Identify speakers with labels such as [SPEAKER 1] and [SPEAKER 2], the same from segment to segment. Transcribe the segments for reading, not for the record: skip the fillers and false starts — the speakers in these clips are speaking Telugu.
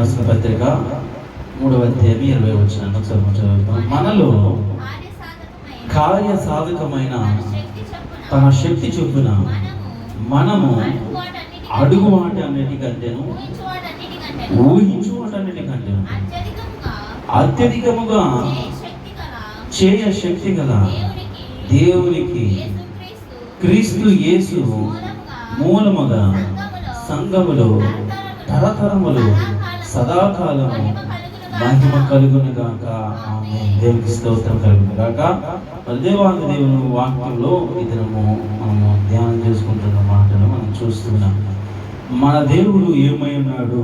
[SPEAKER 1] రాసిన పత్రిక 3వ అధ్యాయం 20వ వచనం చదువుతాం. మనలో కార్య సాధకమైన తన శక్తి చొప్పున మనము అడుగు వాటి అన్నిటికంటేను ఊహించు వాటి అన్నిటికంటేను అత్యధికముగా చేయ శక్తి గల దేవునికి క్రీస్తు యేసు మూలముగా సంఘములో తరతరములు సదాకాలము మహిమ కలుగును గాక. ఆమేన్. దేవునికి స్తోత్రం కలుగును గాక. మరి దేవాది దేవుని వాక్యంలో ఈ దినము మనము ధ్యానం చేసుకుంటున్న మాటలు మనం చూస్తున్నాం. మన దేవుడు ఏమై ఉన్నాడు,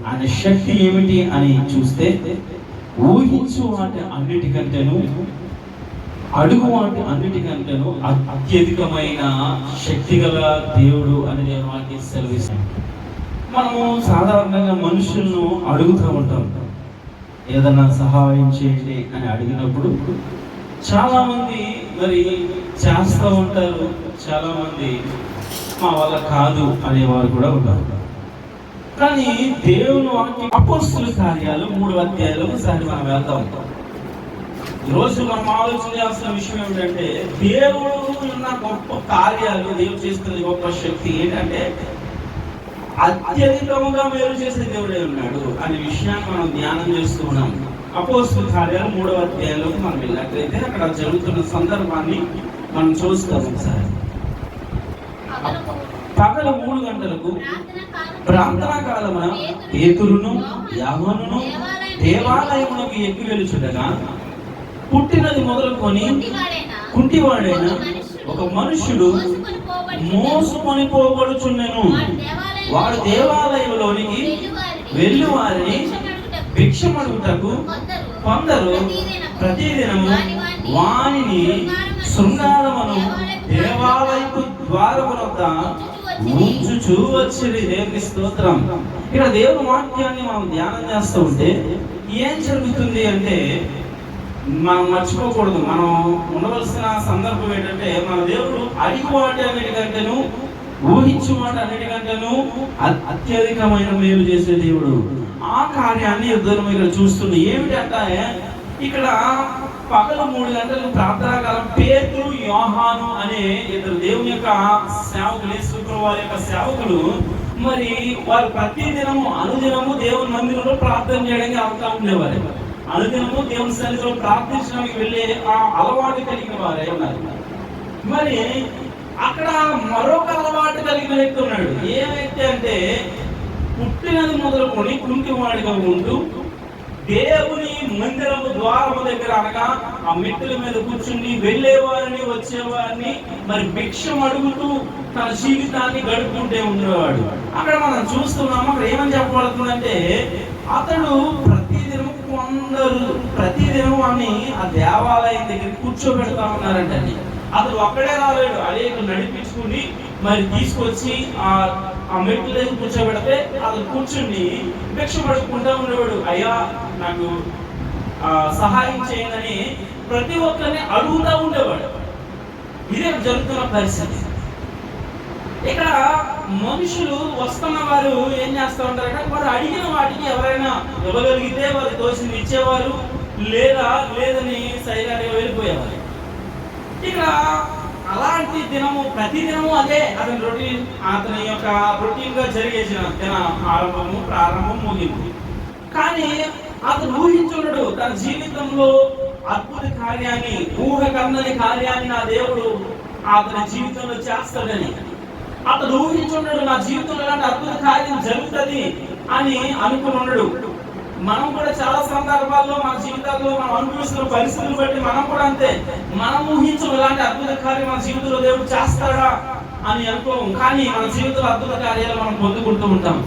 [SPEAKER 1] ఆయన శక్తి ఏమిటి అని చూస్తే ఊహించు వాటి అన్నిటికంటేను అడుగు వాటి అన్నిటికంటేను అత్యధికమైన శక్తి గల దేవుడు అని నేను వాటికి సెలవిస్తాను. మనము సాధారణంగా మనుషులను అడుగుతూ ఉంటాం, ఏదన్నా సహాయం చేయండి అని అడిగినప్పుడు చాలా మంది మరి చేస్తూ ఉంటారు, చాలా మంది మా వల్ల కాదు అనేవారు కూడా ఉంటారు. కానీ దేవుని వాక్యం అపోస్తలుల కార్యాలు 3వ అధ్యాయంలో ఒకసారి మనం వెళ్తాం. ఈరోజు మనం ఆలోచన చేస్తున్న విషయం ఏమిటంటే, దేవుడు ఉన్న గొప్ప కార్యాలు, దేవుడు చేస్తున్న గొప్ప శక్తి ఏంటంటే అత్యధికముగా మేలు చేసే దేవుడే ఉన్నాడు అనే విషయాన్ని మనం ధ్యానం చేస్తూ ఉన్నాం. అపోస్తలుల కార్యాలు 3వ అధ్యాయంలోకి మనం వెళ్ళినట్లయితే అక్కడ జరుగుతున్న సందర్భాన్ని మనం చూస్తాం. ఒకసారి పగలు 3 గంటలకు ప్రార్థనా కాలమున పేతురును యోహానును దేవాలయమునకు ఎక్కి వెలుచుండగా పుట్టినది మొదలుకొని కుంటివాడైన ఒక మనుష్యుడు మోసుకొని పోబడుచున్నెను. వాడు దేవాలయంలోనికి వెళ్ళి వారిని భిక్షమడుగుటకు కొందరు ప్రతిదినము వానిని శృంగారమును దేవాలయపు ద్వారము వద్ద ఉంచుచూ వచ్చింది. దేవునికి స్తోత్రం. ఇక్కడ దేవుని వాక్యాన్ని మనం ధ్యానం చేస్తూ ఉంటే ఏం జరుగుతుంది అంటే, మనం మర్చిపోకూడదు, మనం ఉండవలసిన సందర్భం ఏంటంటే, మన దేవుడు అడిగి వాటి అన్నిటికంటేను ఊహించు వాటి అన్నిటికంటేను అత్యధికమైన మేలు చేసే దేవుడు. ఆ కార్యాన్ని ఇద్దరు ఇక్కడ చూస్తుంది. ఏమిటంటే, ఇక్కడ పగలు 3 గంటలకు ప్రార్థనా కాలం పేతురు యోహాను అనే ఇద్దరు దేవుని యొక్క సేవకులు, యేసుప్రభువు వారి యొక్క సేవకులు, మరి వారు ప్రతిదినము అనుదినము దేవుని మందిరంలో ప్రార్థన చేయడానికి అవుతా ఉండేవారు. అనుదినము దేవుని సన్నిధిలో ప్రార్థించడానికి వెళ్ళే ఆ అలవాటు కలిగిన వారే ఉన్నారు. మరి అక్కడ మరొక అలవాటు కలిగిన వ్యక్తి ఉన్నాడు. ఏ వ్యక్తి అంటే, పుట్టినది మొదలుకొని కుంటివాడిగా ఉంటూ దేవుని మందిరము ద్వారము దగ్గర అనగా ఆ మెట్టుల మీద కూర్చుని వెళ్ళేవారిని వచ్చేవారిని మరి భిక్షం అడుగుతూ తన జీవితాన్ని గడుపుకుంటే ఉండేవాడు. అక్కడ మనం చూస్తున్నాము, అక్కడ ఏమని చెప్పబడుతుందంటే, అతడు ప్రతిదినం అని ఆ దేవాలయం దగ్గర కూర్చోబెడతా ఉన్నారంటండి. అతడు ఒక్కడే రాలేడు, అనేక నడిపించుకుని మరి తీసుకొచ్చి ఆ మెట్ల దగ్గర కూర్చోబెడితే అతను కూర్చుని భిక్ష పడుకుంటా ఉండేవాడు. అయ్యా నాకు సహాయం చేయనని ప్రతి ఒక్కరిని అడుగుతూ ఉండేవాడు. ఇదే జరుగుతున్న పరిస్థితి. ఇక్కడ మనుషులు వస్తున్న వారు ఏం చేస్తూ ఉంటారంటే, వారు అడిగిన వాటికి ఎవరైనా ఇవ్వగలిగితే వారు తోచింది ఇచ్చేవారు, లేదని సైలెంట్గా వెళ్ళిపోయేవారు. ఇక్కడ అలాంటి దినము ప్రతిదినము అదే అతని రొటీన్, అతని యొక్క రొటీన్ గా జరిగేసిన దిన ప్రారంభం ముగింపు. కానీ అతను ఊహించున్నాడు తన జీవితంలో అద్భుత కార్యాన్ని, ఊహకందని కార్యాన్ని నా దేవుడు అతని జీవితంలో చేస్తాడని. అతను ఊహించున్నాడు, నా జీవితంలో ఇలాంటి అద్భుత కార్యం జరుగుతుంది అని అనుకుని ఉన్నాడు. మనం కూడా చాలా సందర్భాల్లో మన జీవితాల్లో మనం అనుభవిస్తున్న పరిస్థితులు బట్టి మనం కూడా అంతే, మనం ఊహించం ఇలాంటి అద్భుత కార్యం మన జీవితంలో దేవుడు చేస్తాడా అని అనుకోము. కానీ మన జీవితంలో అద్భుత కార్యాలు మనం పొందుకుంటూ ఉంటాం.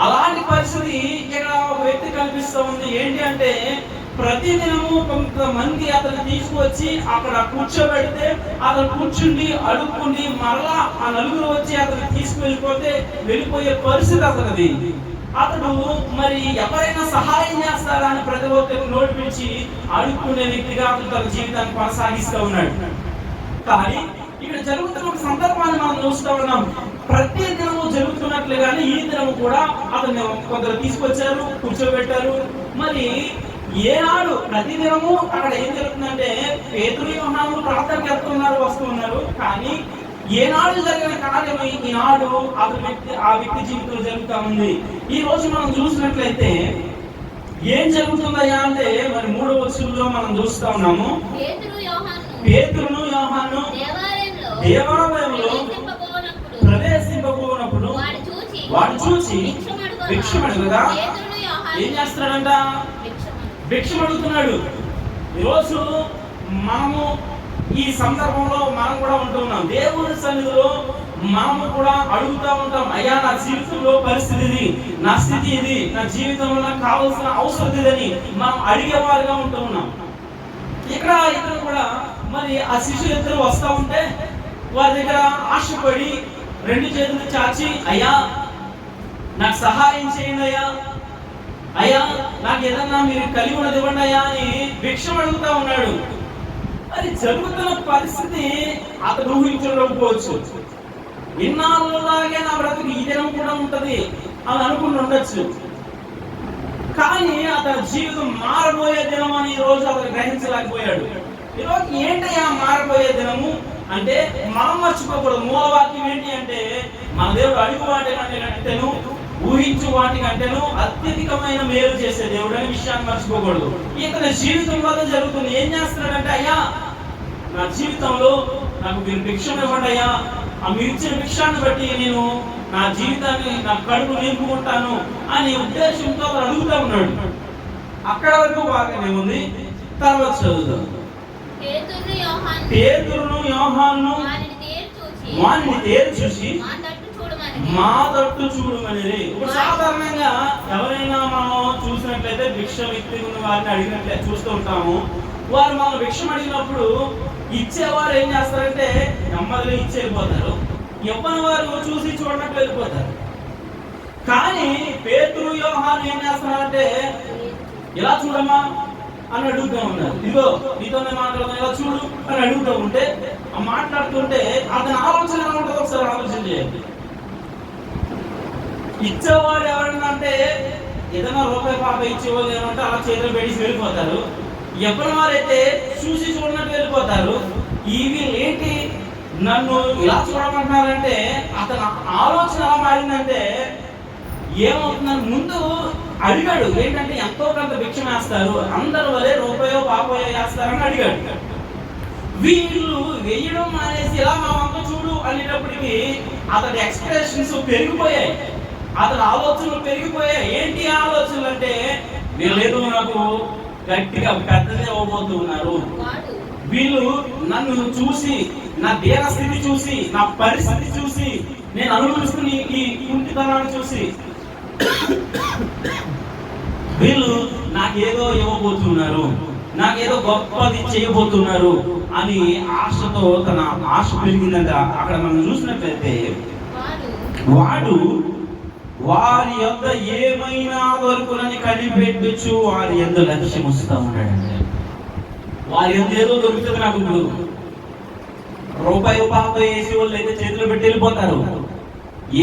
[SPEAKER 1] అలాంటి పరిస్థితి ఇక్కడ ఒక వ్యక్తి కనిపిస్తూ ఉంది. ఏంటి అంటే, ప్రతిదినము కొంతమంది అతను తీసుకువచ్చి అక్కడ కూర్చోబెడితే అతను కూర్చుండి అడుక్కుండి మరలా ఆ నలుగురు వచ్చి అతను వెళ్ళిపోయే పరిస్థితి అతనిది. అతడు మరి ఎవరైనా సహాయం చేస్తారా అని ప్రతి ఒక్కరికి నోటి పిలిచి అడుక్కునే వ్యక్తిగా అతను తన జీవితాన్ని కొనసాగిస్తూ ఉన్నాడు. కానీ ఇక్కడ జరుగుతున్న ఒక సందర్భాన్ని మనం చూస్తూ ఉన్నాం. ప్రతి దినము జరుగుతున్నట్లుగానే ఈ దినము కూడా అతన్ని కొందరు తీసుకొచ్చారు, కూర్చోబెట్టారు. మరి ఏనాడు ప్రతి దినము అక్కడ ఏం జరుగుతుందంటే పేతురు యోహాను ప్రార్థనకి వెళ్తున్నారు, వస్తున్నారు. కానీ ఏనాడు జరిగిన కార్యం ఈనాడు ఆ వ్యక్తి జీవితంలో జరుగుతూ ఉంది. ఈ రోజు మనం చూసినట్లయితే ఏం జరుగుతుందయ్యా అంటే మరి 3వ వచనంలో మనం చూస్తా ఉన్నాము. పేతురును యోహాను దేవాలయంలో ప్రవేశింపబోనప్పుడు వాడు చూచి భిక్షమడుగుగా ఏం చేస్తున్నాడంట? భిక్షం అడుగుతున్నాడు. ఈరోజు మనము ఈ సందర్భంలో మనం కూడా ఉంటున్నాం. దేవుని సన్నిధిలో మనము కూడా అడుగుతూ ఉంటాం, అయ్యా నా జీవితంలో పరిస్థితి ఇది, నా స్థితి ఇది, నా జీవితంలో నాకు కావాల్సిన అవసరం ఇదని మనం అడిగేవారుగా ఉంటూ ఉన్నాం. ఇక్కడ ఇద్దరు కూడా మరి ఆ శిష్యులు ఇద్దరు వస్తూ ఉంటే వారి దగ్గర ఆశపడి 2 చేతులు చాచి, అయ్యా నాకు సహాయం చేయండి అయ్యా, అయ్యా నాకు ఏదన్నా మీరు కలిగి ఉన్నది ఇవ్వండి అయ్యా అని భిక్షం అడుగుతా ఉన్నాడు. అది జరుగుతున్న పరిస్థితి అతను ఊహించకపోవచ్చు. ఇన్నాళ్ళలాగే నా బ్రతుకు ఈ దినం కూడా ఉంటది అని అనుకుని ఉండొచ్చు. కానీ అతని జీవితం మారబోయే దినం అని ఈ రోజు అతను గ్రహించలేకపోయాడు. ఈరోజు ఏంటయ్యా మారబోయే దినము అంటే మనం మర్చిపోకూడదు. మూలవాక్యం ఏంటి అంటే మన దేవుడు అడుగు వాటి కంటేను ఊహించు వాటి కంటేను అత్యధికమైన మేలు చేసే దేవుడు అనే విషయాన్ని మర్చిపోకూడదు. ఇతని జీవితం వల్ల జరుగుతుంది. ఏం చేస్తున్నాడంటే, అయ్యా నా జీవితంలో నాకు మీరు భిక్షం ఇవ్వండి అయ్యా, ఆ మీరు ఇచ్చిన భిక్షాన్ని బట్టి నేను నా జీవితాన్ని నా కడుపు నింపుకుంటాను అనే ఉద్దేశంతో అడుగుతా ఉన్నాడు. అక్కడ వరకు బాగానే ఉంది. తర్వాత చదువుతాం. పేతురును యోహాను వారిని తేరు చూసి మా తట్టు చూడమని. ఇప్పుడు సాధారణంగా ఎవరైనా మనం చూసినట్లయితే భిక్ష వ్యక్తి ఉన్న వారిని అడిగినట్లే చూస్తూ ఉంటాము. వారు మనం భిక్షం అడిగినప్పుడు ఇచ్చేవారు ఏం చేస్తారంటే నెమ్మదిగా ఇచ్చి వెళ్ళిపోతారు. ఇవ్వని వారు చూసి చూడనట్టు వెళ్ళిపోతారు. కానీ పేతురు యోహాను ఏం చేస్తున్నారంటే ఇలా చూడమ్మా అని అడుగుతూ ఉన్నారు. ఇదిగో నీతోనే మాట్లాడుతున్నా, ఇలా చూడు అని అడుగుతూ ఉంటే ఆ మాట్లాడుతుంటే అతని ఆలోచన ఎలా ఉంటుందో ఒకసారి ఆలోచన చేయండి. ఇచ్చేవాడు ఎవరన్నా అంటే ఏదైనా రూపాయి పాప ఇచ్చేవాళ్ళు ఏమంటే అలా చేతిలో పెట్టి వెళ్ళిపోతారు. ఎవరి వారైతే చూసి చూడనట్టు వెళ్ళిపోతారు. ఇవి ఏంటి నన్ను ఇలా చూడమంటున్నారంటే అతని ఆలోచన ఎలా మారిందంటే ఏమవుతుందని ముందు అడిగాడు. ఏంటంటే ఎంతో కొంత భిక్షం వేస్తారు, అందరి వలె రూపాయో పాపయో వేస్తారని అడిగాడు. వీళ్ళు వేయడం మానేసి ఇలా మా వంక చూడు అనేటప్పటికి అతని ఎక్స్ప్రెషన్స్ పెరిగిపోయాయి, అతని ఆలోచనలు పెరిగిపోయాయి. ఏంటి ఆలోచనలు అంటే వీళ్ళేదో నాకు గట్టిగా పెద్దదే అవ్వబోతూ ఉన్నారు. వీళ్ళు నన్ను చూసి, నా దేహ స్థితి చూసి, నా పరిస్థితి చూసి, నేను అనుభవిస్తున్న ఈ కుంటితనాన్ని చూసి వీళ్ళు నాకేదో ఇవ్వబోతున్నారు, నాకేదో గొప్పది చేయబోతున్నారు అని ఆశతో తన ఆశ పెరిగిందంట. అక్కడ మనం చూసినట్లయితే వాడు వారి యొద్ద ఏమైనా దొరుకునని కనిపెట్టచ్చు వారి యొద్ద లక్ష్యం వస్తూ ఉన్నాడండి. వారి యొద్ద ఏదో దొరుకుతుంది, నాకు ఇప్పుడు రూపాయి పాప వేసి వాళ్ళు అయితే చేతిలో పెట్టి వెళ్ళిపోతారు.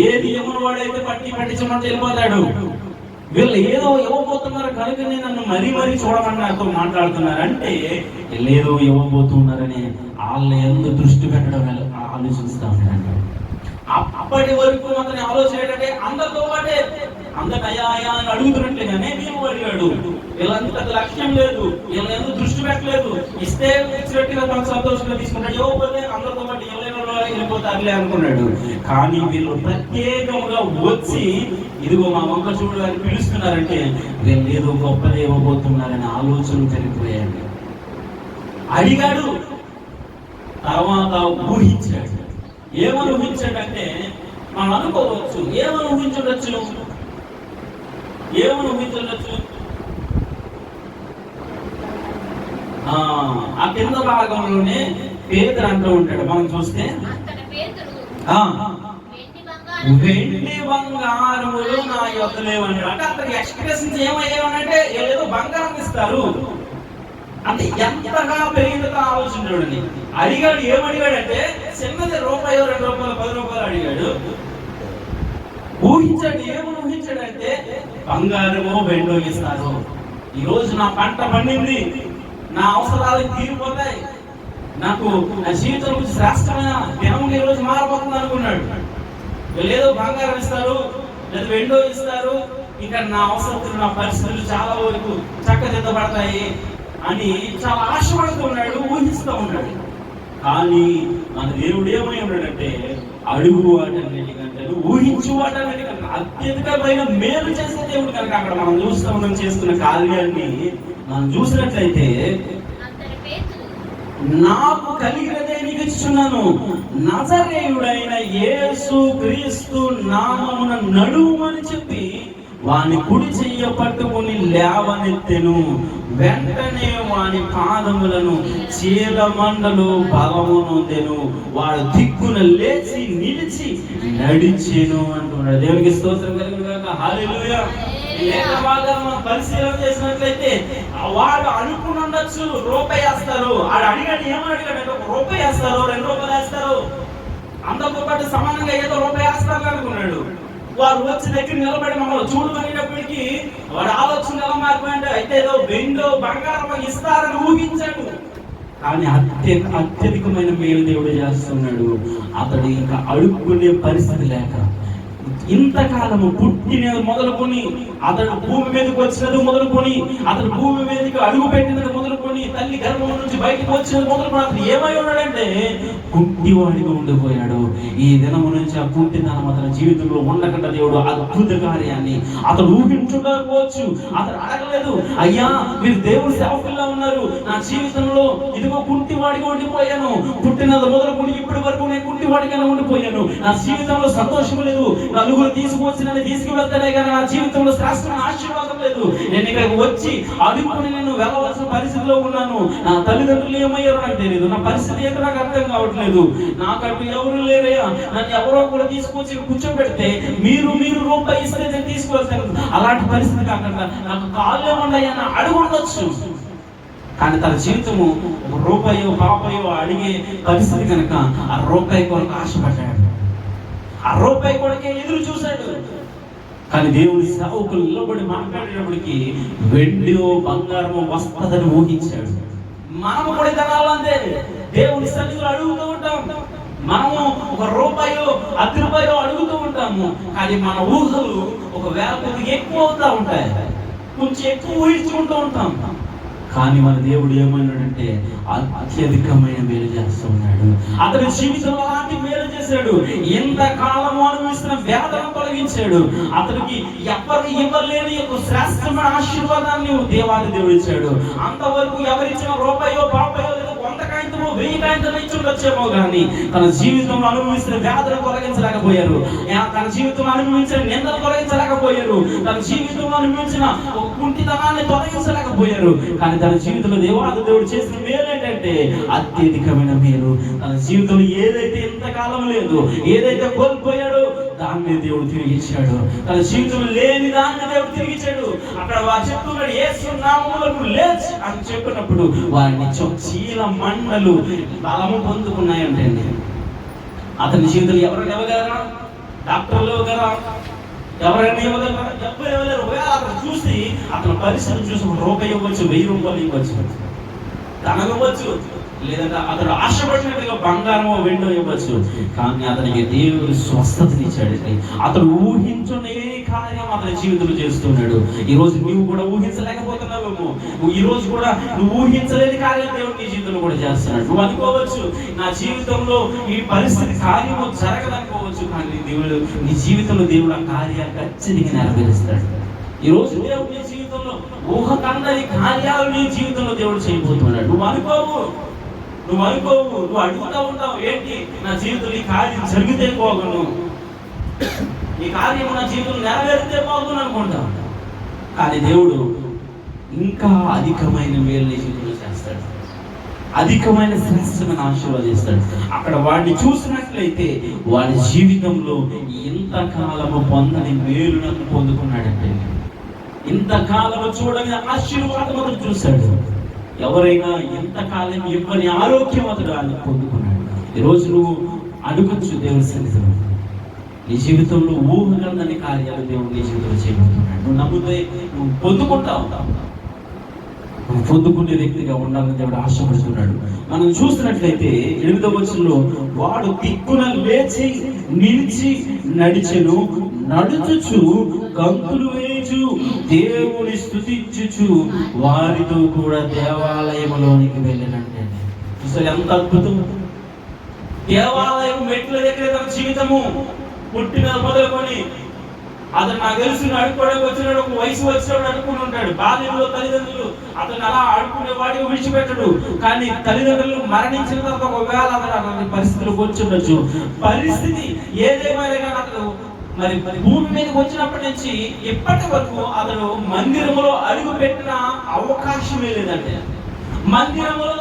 [SPEAKER 1] ఏది ఇవ్వని వాడైతే పట్టించమంటే వెళ్ళిపోతాడు. వీళ్ళు ఏదో ఇవ్వబోతున్నారు కనుక నన్ను మరీ చూడమని నాతో మాట్లాడుతున్నారు అంటే ఏదో ఇవ్వబోతున్నారని వాళ్ళ ఎందుకు దృష్టి పెట్టడం ఆలోచిస్తూ ఉన్నాడు. అప్పటి వరకు అతని ఆలోచన ఏంటంటే అందరితో పాటే అందరికి అయ్యా అయ్యా అని అడుగుతున్నట్లుగానే మేము అడిగాడు. వీళ్ళంత లక్ష్యం లేదు, వీళ్ళ ఎందుకు దృష్టి పెట్టలేదు. ఇస్తే ఇచ్చినట్టుగా తనకు సంతోషంగా తీసుకున్నాడు, ఇవ్వకపోతే అందరితో పాటు ఎవరైనా వెళ్ళిపోతారులే అనుకున్నాడు. కానీ వీళ్ళు ప్రత్యేకంగా వచ్చి ఇదిగో మా వంక చూడు అని పిలుస్తున్నారంటే వీళ్ళు ఏదో గొప్పదే ఇవ్వబోతున్నారని ఆలోచనలు జరిగిపోయాడు. అడిగాడు, తర్వాత ఊహించాడు. ఏమని ఊహించాడంటే మనం అనుకోవచ్చు, ఏమని ఊహించవచ్చు, ఆ కింద భాగంలోనే పేతురు అంటూ ఉంటాడు. మనం చూస్తే వెండి బంగారములు నా యొద్ద లేవని అంటే అతనికి ఎక్స్ప్రెషన్స్ ఏమయ్యావనంటే ఏదో బంగారం ఇస్తారు అంటే ఎంతగా పెరిగిందో ఆలోచించాడు. అడిగాడు, ఏమడిగాడంటే చిన్నది రూపాయో 2 రూపాయలు 10 రూపాయలు అడిగాడు. ఊహించాడు. ఏమని ఊహించాడంటే బంగారమో వెండో ఇస్తారు. ఈ రోజు నా పంట పండింది, నా అవసరాలు తీరిపోతాయి, నాకు నా జీవితం గురించి శ్రేష్టమైన దినం ఈ రోజు మారబోతుంది అనుకున్నాడు. లేదో బంగారం ఇస్తారు, లేదా వెండో ఇస్తారు, ఇంకా నా అవసరాలు, నా పరిస్థితులు చాలా వరకు చక్కదిద్దబడతాయి అని చాలా ఆశపడుతూ ఉన్నాడు, ఊహిస్తూ ఉన్నాడు. కానీ మన దేవుడు ఏమై ఉన్నాడంటే అడుగు వాటన్నిటికంటే, ఊహించు వాటన్నిటికంటే అత్యధికమైన మేలు చేసే దేవుడు కనుక అక్కడ మనం చూస్తూ ఉన్నాం. చేస్తున్న కార్యాన్ని మనం చూసినట్లయితే, నాకు కలిగినదే నీకు ఇచ్చుచున్నాను, నజరేయుడైన యేసు క్రీస్తు నామమున నడుమని చెప్పి వాని కుడి చెయ్య పట్టుకుని లేవనెత్తెను. వెంటనే వాని పాదములను చీలమండలు బలము నొందెను. వాడు దిక్కున లేచి నిలిచి నడిచెను అంటున్నాడు. దేవునికి స్తోత్రం కలుగును గాక. హల్లెలూయా. లేఖన భాగాలను మనం పరిశీలన చేసినట్లయితే వాడు అనుకుని ఉండొచ్చు రూపాయి వేస్తారు. ఆడు అడిగాడు, ఏమని అడిగాడు? రూపాయి వేస్తారు, 2 రూపాయలు వేస్తారు, అందరితో పాటు సమానంగా ఏదో రూపాయి వేస్తారు అనుకున్నాడు. వారు వచ్చి దగ్గర నిలబడి మమ్మల్ని చూడమనేటప్పటికీ వాడు ఆలోచన ఎలా మారిపోయింటే, అయితే ఏదో వెండో బంగారం ఇస్తారని ఊహించాడు. కానీ అత్యధికమైన మేలు దేవుడు చేస్తున్నాడు. అతడు ఇంకా అడుక్కునే పరిస్థితి లేక, ఇంతకాలము పుట్టిన మొదలుకొని, అతడు భూమి మీదకి వచ్చినది మొదలుకొని, అతడు భూమి మీదకి అడుగు పెట్టినది మొదలుకొని, తల్లి గర్భం నుంచి బయటకు వచ్చినది మొదలుకొని అతను ఏమై ఉన్నాడంటే కుంటివాడిగా ఉండిపోయాడు. ఈ దినము నుంచి ఆ కుంటితనం అతని జీవితంలో ఉండకుండా దేవుడు అద్భుత కార్యాన్ని అతడు ఊహించుకోవచ్చు. అతడు అడగలేదు, అయ్యా మీరు దేవుడు సేవకుల్లా ఉన్నారు, నా జీవితంలో ఇదిగో కుంటివాడిగా ఉండిపోయాను, పుట్టినది మొదలుకొని ఇప్పటి వరకు నేను కుంటివాడిగానే ఉండిపోయాను, నా జీవితంలో సంతోషం లేదు, నలుగురు తీసుకువచ్చి నన్ను తీసుకువెళ్తానే కానీ నా జీవితంలో శ్రేష్టమైన ఆశీర్వాదం లేదు, నేను ఇక్కడికి వచ్చి అడుగుని నేను వెళ్ళవలసిన పరిస్థితిలో ఉన్నాను, నా తల్లిదండ్రులు ఏమయ్యారో నాకు తెలియదు, నా పరిస్థితి ఏంటో నాకు అర్థం కావట్లేదు, నాకంటూ ఎవరు లేరయ్యా, నన్ను ఎవరో కూడా తీసుకొచ్చి కూర్చోబెడితే మీరు రూపాయి ఇస్తే నేను తీసుకువెళ్తాను, అలాంటి పరిస్థితి కాకుండా నాకు కాళ్ళు ఏమన్నాయా అని అడుగుండొచ్చు. కానీ తన జీవితము రూపాయో పాపయో అడిగే పరిస్థితి కనుక ఆ రూపాయి కొరకు ఆశపడ్డాడు, ఆ రూపాయి కొరకే ఎదురు చూశాడు. కానీ దేవుని సేవకులు నిలబడి మాట్లాడేటప్పటికి వెండియో బంగారమో వస్తదని ఊహించాడు. మనము కూడా ధనాలంతే దేవుని సన్నిధిలో అడుగుతూ ఉంటాం, మనము 1 రూపాయో 10 రూపాయో అడుగుతూ ఉంటాము. కానీ మన ఊహలు 1,000 కొద్దిగా ఎక్కువ అవుతూ ఉంటాయి, కొంచెం ఎక్కువ ఊహించుకుంటూ ఉంటాం. కానీ మన దేవుడు ఏమన్నాడంటే అత్యధికమైన మేలు చేస్తూ ఉన్నాడు. అతని జీవితంలో అలాంటి మేలు చేశాడు. ఎంతకాలము అనుభవిస్తున్న వేదనను తొలగించాడు. అతనికి ఎవరు ఇవ్వలేని యొక్క శ్రేష్టమైన ఆశీర్వాదాన్ని దేవాది దేవుడు ఇచ్చాడు. అంతవరకు ఎవరిచ్చిన రూపాయో పాపయో 100 కాయింతమో 1000 కాయింతమో ఇచ్చుండొచ్చేమో కానీ తన జీవితంలో అనుభవిస్తున్న వేదన తొలగించలేకపోయారు, తన జీవితంలో అనుభవించిన నిందలు తొలగించలేకపోయారు, తన జీవితంలో అనుభవించిన కుంటితనాన్ని తొలగించలేకపోయారు. కానీ తన జీవితంలో దేవాది దేవుడు చేసిన మేలు ఏంటంటే అత్యధికమైన మేలు. తన జీవితంలో ఏదైతే ఇంతకాలం లేదు, ఏదైతే కోల్పోయాడో దాన్ని దేవుడు తిరిగి ఇచ్చాడు. తన జీవితంలో లేని దాన్ని దేవుడు తిరిగి ఇచ్చాడు. అక్కడ వారు చెప్తున్నాడు, యేసు నామములో లేచి అని చెప్పినప్పుడు వారిని చీల మండలు బలము పొందుకున్నాయంటే అతని జీవితంలో ఎవరైనా ఇవ్వగలరా? డాక్టర్లు ఇవ్వగలరా? ఎవరైనా ఇవ్వగలరా? ఎవరు ఇవ్వలేరు. అతను చూసి అతని పరిస్థితిని చూసి 1 రూపాయి ఇవ్వచ్చు, 1000 రూపాయలు ఇవ్వచ్చు, ధనం ఇవ్వచ్చు, లేదంటే అతడు ఆశపడినట్టుగా బంగారమో వెండో ఇవ్వచ్చు. కానీ అతనికి దేవుడు స్వస్థతనిచ్చాడండి. అతడు ఊహించని కార్యం అతని జీవితంలో చేస్తున్నాడు. ఈ రోజు నువ్వు కూడా ఊహించలేకపోతున్నావేమో, ఈ రోజు కూడా నువ్వు ఊహించలేని కార్యం దేవుడు నీ జీవితంలో కూడా చేస్తున్నాడు. నువ్వు అనుకోవచ్చు నా జీవితంలో ఈ పరిస్థితి కార్యము జరగదనుకోవచ్చు, కానీ దేవుడు నీ జీవితంలో దేవుడు ఆ కార్యాన్ని ఖచ్చితంగా నెరవేరుస్తాడు. ఈ రోజు దేవుడు నీ జీవితంలో ఊహకందని కార్యాలు నీ జీవితంలో దేవుడు చేయబోతున్నాడు. నువ్వు అనుకోవు, నువ్వు అడుగుతూ ఉంటావు, ఏంటి నా జీవితంలో ఈ కార్యం జరిగితే పోగను, ఈ కార్యం నా జీవితంలో నెరవేరితే పోగను అనుకుంటావు. కానీ దేవుడు ఇంకా అధికమైన మేలు నీ జీవితంలో చేస్తాడు, అధికమైన శ్రేష్టమైన ఆశీర్వాదిస్తాడు. అక్కడ వాడిని చూసినట్లయితే వాడి జీవితంలో ఇంతకాలము పొందని మేలును పొందుకున్నాడంటే, ఇంతకాలము చూడని ఆశీర్వాదం అతను చూశాడు. ఎవరైనా ఎంతకాలం ఇవ్వని ఆరోగ్యం అతడు పొందుకున్నాడు. ఈరోజు నువ్వు అడగచ్చు దేవుని సన్నిధిలో, నీ జీవితంలో ఊహకందని కార్యాలు దేవుడు నీ జీవితంలో చేయబోతున్నాడు. నువ్వు నమ్మితే నువ్వు పొందుకుంటావు. నువ్వు పొందుకునే వ్యక్తిగా ఉండాలని దేవుడు ఆశపడుతున్నాడు. మనం చూస్తున్నట్లయితే 8వ వచనంలో వాడు దిక్కున లేచి నిలిచి నడిచెను, నడుచుచు గంతులు వేయచు దేవుని స్తుతించుచు వారితో కూడా దేవాలయంలోనికి వెళ్ళినంటే చూసారు ఎంత అద్భుతం. దేవాలయం మెట్ల దగ్గర తన జీవితము పుట్టిన మొదలుకొని అతను నాకు తెలిసి ఆడుకోవడానికి వచ్చినాడు. ఒక వయసు వచ్చినాడు అనుకుని ఉంటాడు. బాల్యంలో తల్లిదండ్రులు అతను అలా ఆడుకునే వాడికి విడిచిపెట్టడు. కానీ తల్లిదండ్రులు మరణించిన తర్వాత ఒకవేళ అతను పరిస్థితులకు వచ్చి ఉండొచ్చు. పరిస్థితి ఏదేమైనా కానీ అతను మరి భూమి మీదకి వచ్చినప్పటి నుంచి ఇప్పటి వరకు అతను మందిరంలో అడుగు పెట్టిన అవకాశమే లేదంటే, మందిరంలో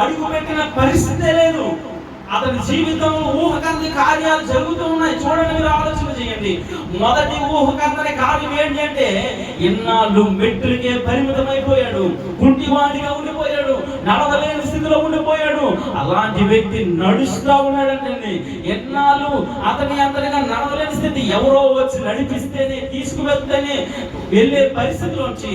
[SPEAKER 1] అడుగు పెట్టిన పరిస్థితే లేదు. అతని జీవితంలో ఊహకందని కార్యాలు జరుగుతూ ఉన్నాయి. చూడండి, మీరు ఆలోచన చేయండి. మొదటి ఊహకందని కార్యం ఏంటి అంటే ఇన్నాళ్ళు మెట్టులకే పరిమితమైపోయాడు, కుంటివాడిగా ఉండిపోయాడు, నడవలేని స్థితిలో ఉండిపోయాడు. అలాంటి వ్యక్తి నడుస్తూ ఉన్నాడంటే ఎన్నాళ్ళు అతనిగా నడవలేని స్థితి, ఎవరో వచ్చి నడిపిస్తేనే తీసుకువెళ్తేనే వెళ్ళే పరిస్థితిలో వచ్చి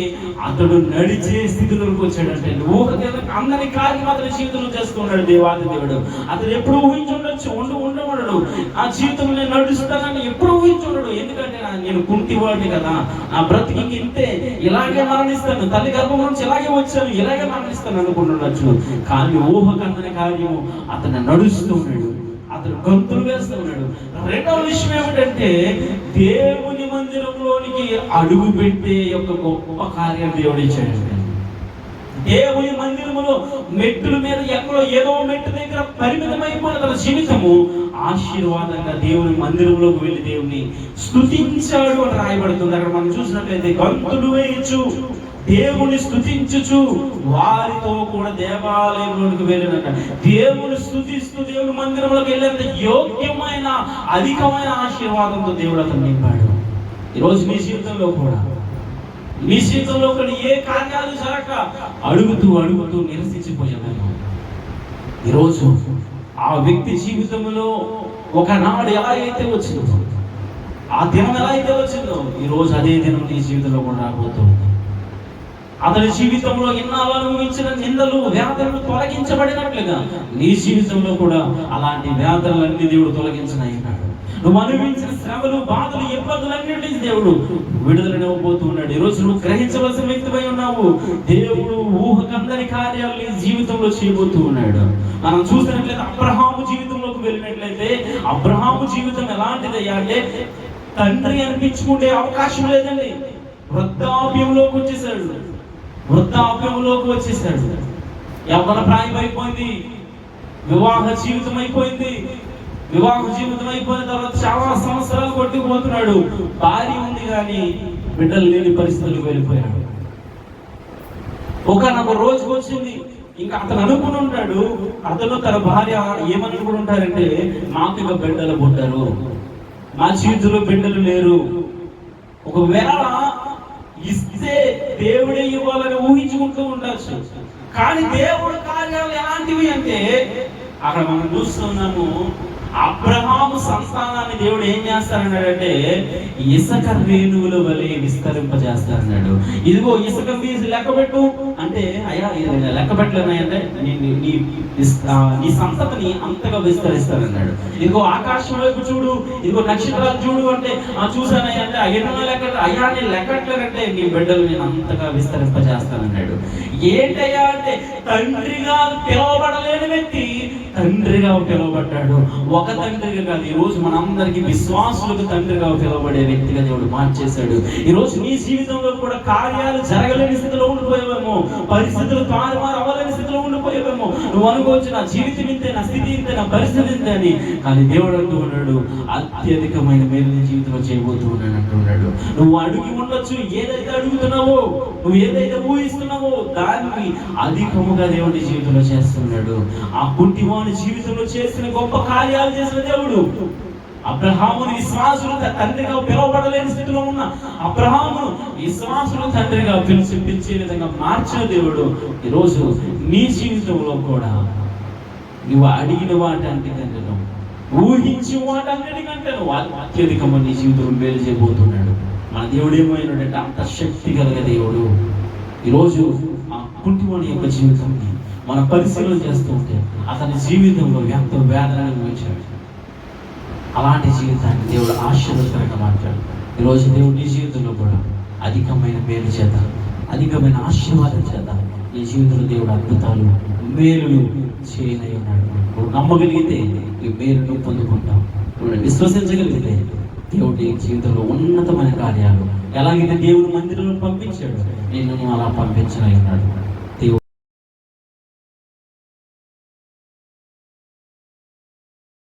[SPEAKER 1] అతడు నడిచే స్థితిలోకి వచ్చాడంటే ఊహకందని కార్యం అతని జీవితంలో చేసుకున్నాడు దేవాది దేవుడు. అతను ఎప్పుడు ఊహించుండొచ్చు, ఉండడు ఆ జీవితంలో నేను నడుస్తానని ఎప్పుడు ఊహించుండడు. ఎందుకంటే నేను కుంటివాడిని కదా, నా బ్రతికి ఇంతే, ఇలాగే మరణిస్తాను, తల్లి గర్భం నుంచి ఇలాగే వచ్చాను, ఇలాగే మరణిస్తాను అనుకుంటుండొచ్చు. కానీ ఊహకందని కార్యము అతను నడుస్తున్నాడు, అతను గంతులు వేస్తున్నాడు. రెండవ విషయం ఏమిటంటే దేవుని మందిరంలోనికి అడుగు పెట్టే యొక్క గొప్ప కార్యం దేవుడు ఇచ్చాడు. దేవుని మందిరములో మెట్టుల మీద ఎక్కడో ఏదో మెట్టు దగ్గర పరిమితమైపోయిన తన జీవితము ఆశీర్వాదంగా దేవుని మందిరంలోకి వెళ్ళి దేవుని స్తుతించాడు అని రాయబడుతుంది. అక్కడ మనం చూసినట్లయితే గంతులు వేయచ్చు, దేవుని స్తుతించుచు వారితో కూడా దేవాలయంలోకి వెళ్ళినట్ట. దేవుని స్తుతిస్తూ దేవుని మందిరంలోకి వెళ్ళేంత యోగ్యమైన అధికమైన ఆశీర్వాదంతో దేవుడు అతను నింపాడు. ఈరోజు మీ జీవితంలో కూడా మీ జీవితంలో ఏ కార్యాలు జరగక అడుగుతూ నిరసించిపోయాము. ఈరోజు ఆ వ్యక్తి జీవితంలో ఒకనాడు ఎలా అయితే వచ్చిందో, ఆ దినం ఎలా అయితే వచ్చిందో, ఈరోజు అదే దినం నీ జీవితంలో కూడా రాబోతుంది. అతని జీవితంలో ఇన్నాళ్ళు అనుభవించిన నిందలు, వ్యాధులను తొలగించబడినట్లుగా నీ జీవితంలో కూడా అలాంటి వ్యాధులన్నీ దేవుడు తొలగించనయ్యాడు. నువ్వు అనుభవించిన శ్రమలు, బాధలు, ఇబ్బందులన్నింటి దేవుడు విడుదలనివ్వబోతూ ఉన్నాడు. ఈరోజు నువ్వు గ్రహించవలసిన వ్యక్తిపై ఉన్నావు. దేవుడు ఊహకందని కార్యాలు నీ జీవితంలో చేయబోతూ ఉన్నాడు. మనం చూసినట్లయితే అబ్రహాము జీవితంలోకి వెళ్ళినట్లయితే అబ్రహాము జీవితం ఎలాంటిదయ్యా అంటే తండ్రి అనిపించుకునే అవకాశం లేదండి. వృద్ధాప్యంలోకి వచ్చేసాడు. యవ్వన ప్రాయం అయిపోయింది, వివాహ జీవితం అయిపోయింది. వివాహ జీవితం అయిపోయిన తర్వాత చాలా సంవత్సరాలు కొట్టుకుపోతున్నాడు. భార్య ఉంది కానీ బిడ్డలు లేని పరిస్థితులకు వెళ్ళిపోయాడు. ఒకనొక రోజుకు వచ్చింది, ఇంకా అతను అనుకుని ఉంటాడు, అతను తన భార్య ఏమని అనుకుని ఉంటారంటే మాకు ఇక బిడ్డలు పుట్టారు, మా జీవితంలో బిడ్డలు లేరు. ఒకవేళ ఇస్తే దేవుడే ఇవ్వాలని ఊహించుకుంటూ ఉండొచ్చు. కానీ దేవుడు కార్యాలు ఎలాంటివి అంటే అక్కడ మనం చూస్తున్నాము, అబ్రహాము సంతానాన్ని దేవుడు ఏం చేస్తారన్నాడంటే ఇసుక రేణువుల వలె విస్తరింపజేస్తారన్నాడు. ఇదిగో ఇసుక తీసి లెక్కబెట్టు అంటే అయ్యా లెక్క పెట్టలేదంటే నీ సంతతిని అంతగా విస్తరిస్తారన్నాడు. ఇదిగో ఆకాశం వైపు చూడు, ఇదిగో నక్షత్రాలు చూడు అంటే చూసానయ్యా అంటే అయ్యా నేను లెక్కట్లేదంటే నీ బిడ్డలు నేను అంతగా విస్తరింపజేస్తానన్నాడు. ఏంటయ్యా అంటే తండ్రిగా పిలవబడలేని వ్యక్తి తండ్రిగా పిలువబడ్డాడు. ఒక తండ్రిగా కాదు, ఈ రోజు మనందరికి విశ్వాసులకు తండ్రిగా పిలువబడే వ్యక్తిగా దేవుడు మార్చేశాడు. ఈ రోజు నీ జీవితంలో కూడా కార్యాలు జరగలేని స్థితిలో ఉండిపోయేవేమో, పరిస్థితులు తారుమారు అవ్వలేని స్థితిలో ఉండిపోయేవేమో. నువ్వు అనుకోవచ్చు నా జీవితం ఇంతే, నా స్థితి ఇంతే, నా పరిస్థితి ఇంతే అని. కానీ దేవుడు అంటూ ఉన్నాడు అత్యధికమైన మేలు నీ జీవితంలో చేయబోతూ ఉన్నాడు అంటున్నాడు. నువ్వు అడిగి ఉండొచ్చు, ఏదైతే అడుగుతున్నావో, నువ్వు ఏదైతే ఊహిస్తున్నావో దాన్ని అధికముగా దేవుడి జీవితంలో చేస్తున్నాడు. ఆ కుంటివాని జీవితంలో చేసిన గొప్ప కార్యాలు చేసిన దేవుడు అబ్రహాముని విశ్వాసులు తండ్రిగా పిలువబడలేని స్థితిలో ఉన్న అబ్రహామును విశ్వాసులు తండ్రిగా పిలిచే విధంగా మార్చిన దేవుడు ఈరోజు నీ జీవితంలో కూడా నువ్వు అడిగిన వాటి తండ్రిలో ఊహించి వాటన్నిటికంటే అత్యధికమైన నీ జీవితంలో మేలు చేయబోతున్నాడు. మన దేవుడు ఏమైనాడంటే అంత శక్తి కలిగే దేవుడు. ఈరోజు ఆ కుంటివాడి యొక్క జీవితాన్ని మనం పరిశీలన చేస్తూ ఉంటే అతని జీవితంలో ఎంతో వేదన అనుభవించాడు. అలాంటి జీవితాన్ని దేవుడు ఆశీర్వదకరంగా మార్చాడు. ఈరోజు దేవుడు నీ జీవితంలో కూడా అధికమైన మేలు చేత, అధికమైన ఆశీర్వాదం చేత నీ జీవితంలో దేవుడు అద్భుతాలు, మేలులు చేయనై ఉన్నాడు. నువ్వు నమ్మగలిగితే ఈ మేలును పొందుకుంటావు. నువ్వు విశ్వసించగలిగితే దేవుడు నీ జీవితంలో ఉన్నతమైన కార్యాలు, ఎలాగైతే దేవుడు మందిరంలో పంపించాడు, నిన్ను అలా పంపించనై ఉన్నాడు.